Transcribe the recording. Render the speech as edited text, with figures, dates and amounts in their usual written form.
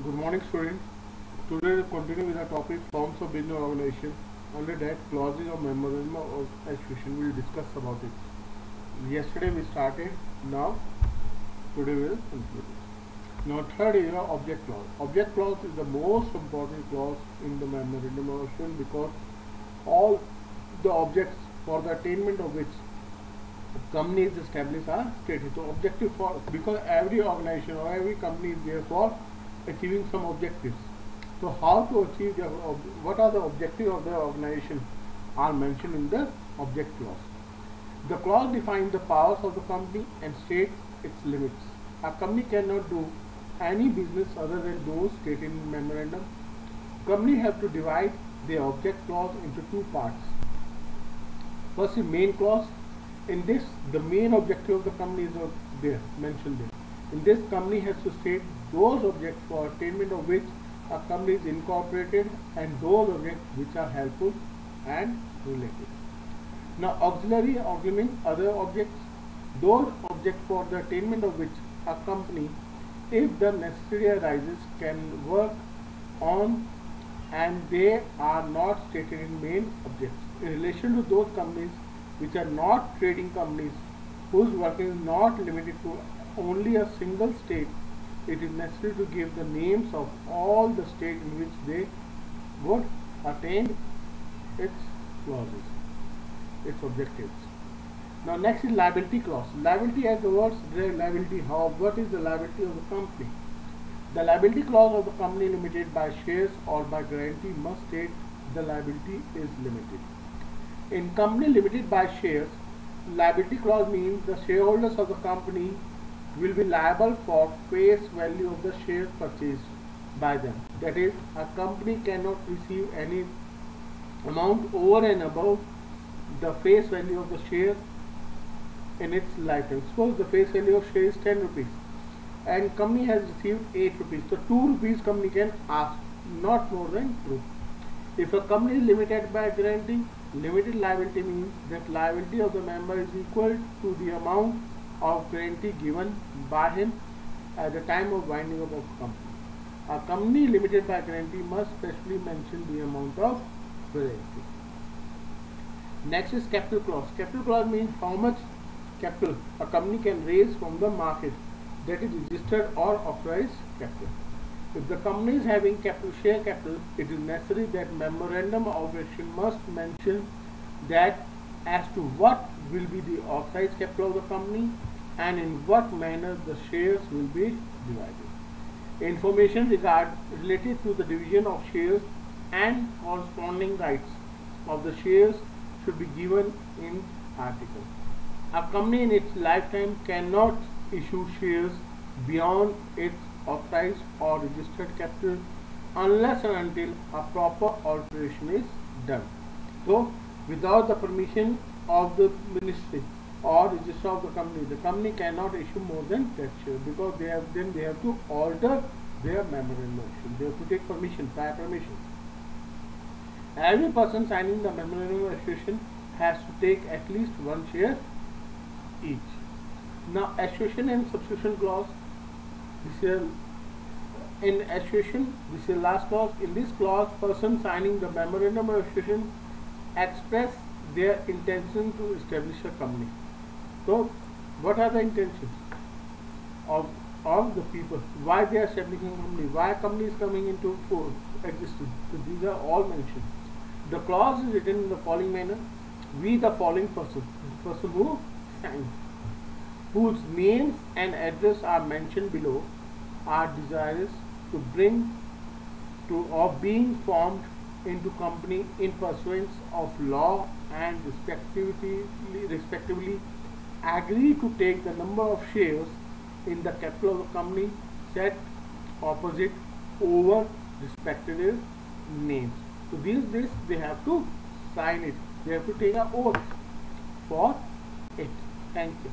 Good morning, students. Today we continue with the topic forms of business organization. Under that, clauses of memorandum of association. We will discuss about it. Yesterday we started. Now, today we will conclude it. Now, third is the object clause. Object clause is the most important clause in the memorandum of association because all the objects for the attainment of which company is established are stated. So, objective for because every organization or every company is there for achieving some objectives. So how to achieve what are the objectives of the organization are mentioned in the object clause. The clause defines the powers of the company and states its limits. A company cannot do any business other than those stated in memorandum. Company have to divide the object clause into two parts. First is main clause. In this, the main objective of the company is there mentioned there. In this, company has to state those objects for attainment of which a company is incorporated and those objects which are helpful and related. Now, auxiliary augment other objects, those objects for the attainment of which a company, if the necessity arises, can work on and they are not stated in main objects. In relation to those companies which are not trading companies, whose work is not limited to only a single state, it is necessary to give the names of all the states in which they would attain its clauses, its objectives. Now next is liability clause. Liability, as the words liability, what is the liability of the company? The liability clause of the company limited by shares or by guarantee must state the liability is limited. In company limited by shares, liability clause means the shareholders of the company will be liable for face value of the shares purchased by them. That is, a company cannot receive any amount over and above the face value of the share in its lifetime. Suppose the face value of share is 10 rupees and company has received 8 rupees. So 2 rupees company can ask, not more than 2. If a company is limited by guarantee, limited liability means that liability of the member is equal to the amount of guarantee given by him at the time of winding up of company. A company limited by guarantee must specially mention the amount of guarantee. Next is capital clause. Capital clause means how much capital a company can raise from the market, that is registered or authorized capital. If the company is having share capital, it is necessary that memorandum of association must mention that as to what will be the authorized capital of the company and in what manner the shares will be divided. Information related to the division of shares and corresponding rights of the shares should be given in article. A company in its lifetime cannot issue shares beyond its authorized or registered capital unless and until a proper alteration is done. So, without the permission of the ministry or register of the company cannot issue more than that share, because they have to alter their memorandum. They have to take permission, prior permission. Every person signing the memorandum of association has to take at least one share each. Now, association and subscription clause. This is in association. This is the last clause. In this clause, person signing the memorandum of association express their intention to establish a company. So, what are the intentions of the people? Why they are establishing a company? Why a company is coming into existence? So these are all mentioned. The clause is written in the following manner: we, the following person, the person who signed, whose names and address are mentioned below, are desirous to being formed into company in pursuance of law and respectively agree to take the number of shares in the capital of the company set opposite over respective names. So this they have to sign it. They have to take an oath for it. Thank you.